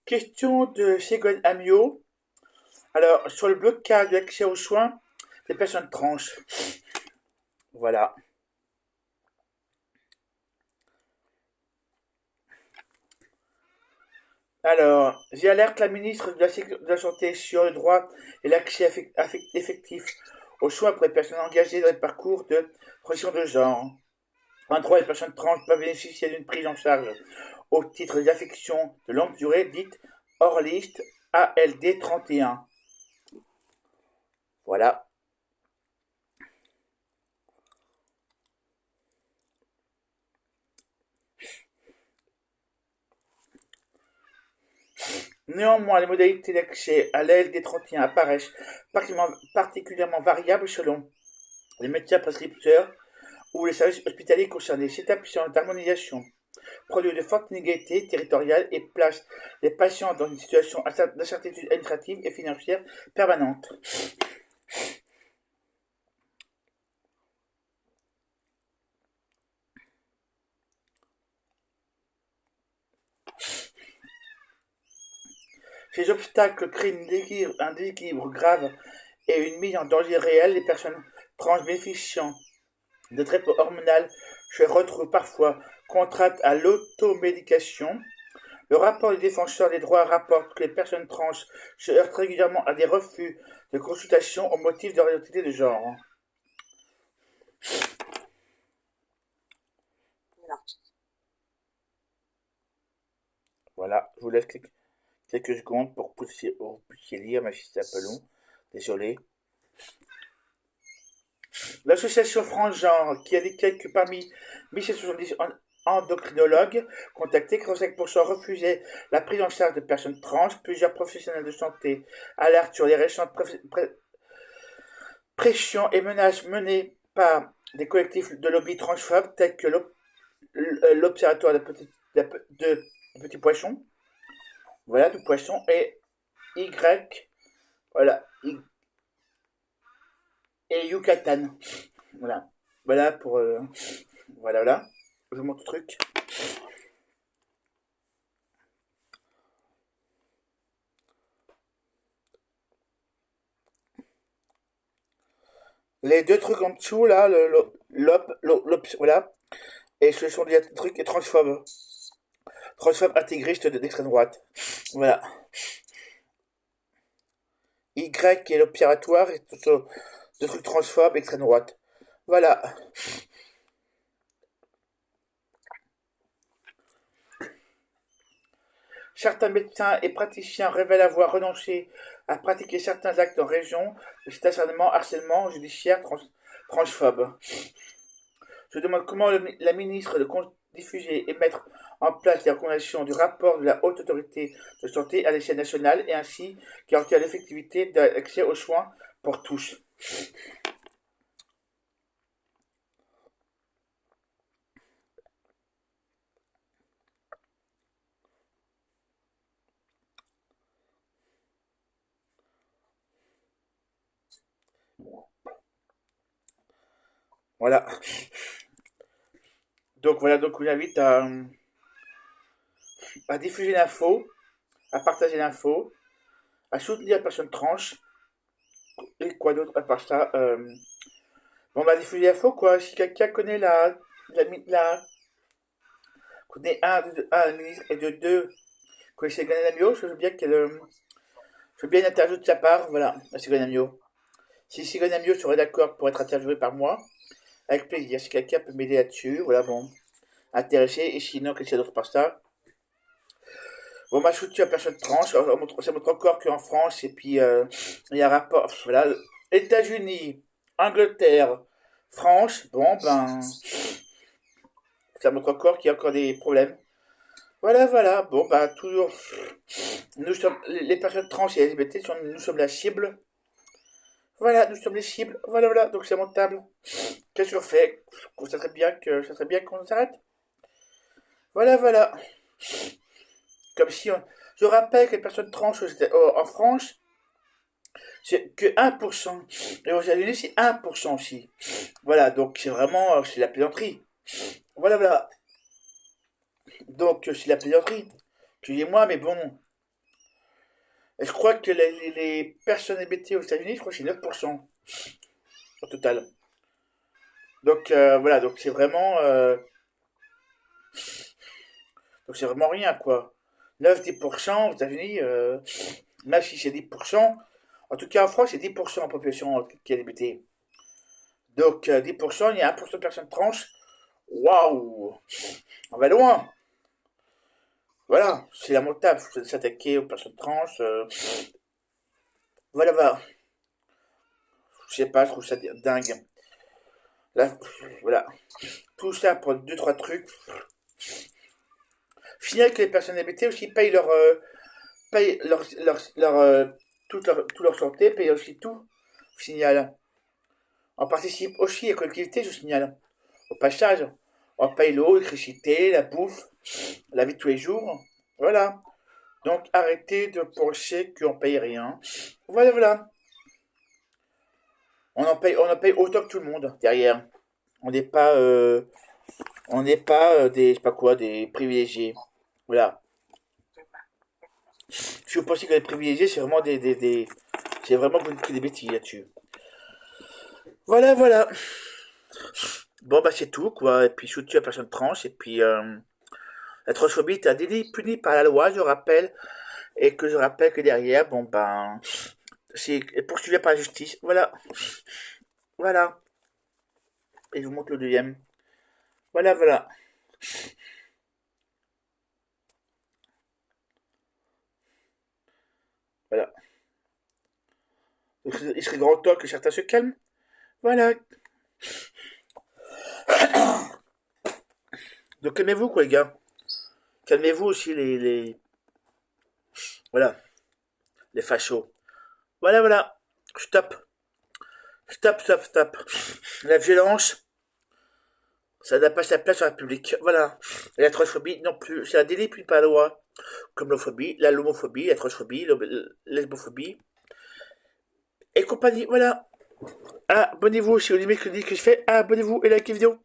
Question de Ségolène Amiot. Alors, sur le blocage de l'accès aux soins des personnes trans. Voilà. Alors, j'alerte la ministre de la Santé sur le droit et l'accès effectif aux soins pour les personnes engagées dans les parcours de transition de genre. En droit, les personnes trans peuvent bénéficier d'une prise en charge au titre des affections de longue durée, dites hors liste ALD 31. Voilà. Néanmoins, les modalités d'accès à l'ALD 31 apparaissent particulièrement variables selon les médecins prescripteurs ou les services hospitaliers concernés. Cette absence d'harmonisation produit de fortes inégalités territoriales et place les patients dans une situation d'incertitude administrative et financière permanente. Ces obstacles créent un déséquilibre grave et une mise en danger réel. Les personnes trans bénéficiant de traitements hormonaux se retrouvent parfois contraintes à l'automédication. Le rapport du défenseur des droits rapporte que les personnes trans se heurtent régulièrement à des refus de consultation au motif de leur identité de genre. Voilà, je vous laisse quelques secondes pour que vous puissiez lire, même si c'est un peu long. Désolé. L'association France Genre, qui indiquait que parmi 1770 endocrinologues contactés, 45% refusaient la prise en charge de personnes trans. Plusieurs professionnels de santé alertent sur les récentes pressions et menaces menées par des collectifs de lobby transphobes tels que l'Observatoire de petits poissons, voilà, de poissons, et Y, voilà, et Yucatan. Voilà. Voilà pour. Voilà, voilà. Je vous montre le truc. Les deux trucs en dessous, là, voilà. Et ce sont des trucs transphobes. Transphobes intégristes d'extrême droite. Voilà. Y est l'observatoire et tout ça. Deux trucs transphobes extrême droite. Voilà. Certains médecins et praticiens révèlent avoir renoncé à pratiquer certains actes en région de cet harcèlement judiciaire transphobe. Je demande comment la ministre de diffuser et mettre en place les recommandations du rapport de la Haute Autorité de Santé à l'échelle nationale et ainsi garantir l'effectivité de l'accès aux soins pour tous. Voilà. Donc voilà, donc je vous invite à diffuser l'info, à partager l'info, à soutenir la personne trans et quoi d'autre à part ça. Bon bah diffuser l'info quoi. Si quelqu'un connaît connaît un ministre et de deux connaissez Ségolène Amiot, je veux bien je veux bien une interview de sa part, voilà, à Ségolène Amiot. Si Ségolène Amiot serait d'accord pour être interviewé par moi, avec plaisir. Si quelqu'un peut m'aider là-dessus, voilà, bon, intéressé. Et sinon, quelqu'un d'autre par ça. Bon, ma soutien à personne trans, ça montre encore qu'en France, et puis il y a un rapport, voilà, États-Unis, Angleterre, France, bon, ben, ça montre encore qu'il y a encore des problèmes. Voilà, voilà, bon, bah, toujours, nous sommes, les personnes trans et LGBT, nous sommes la cible. Voilà, nous sommes les cibles. Voilà, voilà, donc c'est montable. Qu'est-ce qu'on fait? Ça serait bien qu'on s'arrête. Voilà, voilà. Comme si on... Je rappelle que les personnes trans en France, c'est que 1%. Et aux États-Unis, c'est 1% aussi. Voilà, donc c'est vraiment, c'est la plaisanterie. Voilà, voilà. Donc c'est la plaisanterie. Excusez-moi, mais bon. Et je crois que les personnes LGBT aux États-Unis, je crois que c'est 9% au total. Donc voilà, donc c'est vraiment rien quoi. 9-10% aux États-Unis, même si c'est 10%, en tout cas en France c'est 10% en population qui est LGBT. Donc 10%, il y a 1% de personnes trans. Waouh, on va loin. Voilà, c'est lamentable, faut s'attaquer aux personnes trans. Voilà, voilà. Je sais pas, je trouve ça dingue. Là, voilà. Tout ça pour deux, trois trucs. Je signale que les personnes LGBT aussi payent toute leur santé, payent aussi tout. Je signale. On participe aussi à la collectivité, je signale. Au passage, on paye l'eau, l'électricité, la bouffe, la vie de tous les jours. Voilà. Donc arrêtez de penser qu'on paye rien. Voilà, voilà. On en paye autant que tout le monde derrière. On n'est pas, des, je sais pas quoi, des privilégiés. Voilà. Si vous pensez que les privilégiés, c'est vraiment c'est vraiment que vous dites que des bêtises là-dessus. Voilà, voilà. Bon, bah, c'est tout, quoi. Et puis, soutien à personne trans. Et puis, la transphobie est un délit puni par la loi, je rappelle. Et que je rappelle que derrière, bon, ben, c'est poursuivi par la justice. Voilà. Voilà. Et je vous montre le deuxième. Voilà, voilà. Voilà. Il serait grand temps que certains se calment. Voilà. Donc, calmez-vous, quoi, les gars. Calmez-vous aussi, voilà, les fachos. Voilà, voilà. Stop. Stop, stop, stop. La violence, ça n'a pas sa place dans la République. Voilà. Et la transphobie non plus. C'est un délit puni par la loi. Comme l'homophobie, l'homophobie, la transphobie, la lesbophobie et compagnie. Voilà. Abonnez-vous si vous aimez ce que je fais. Abonnez-vous et likez la vidéo.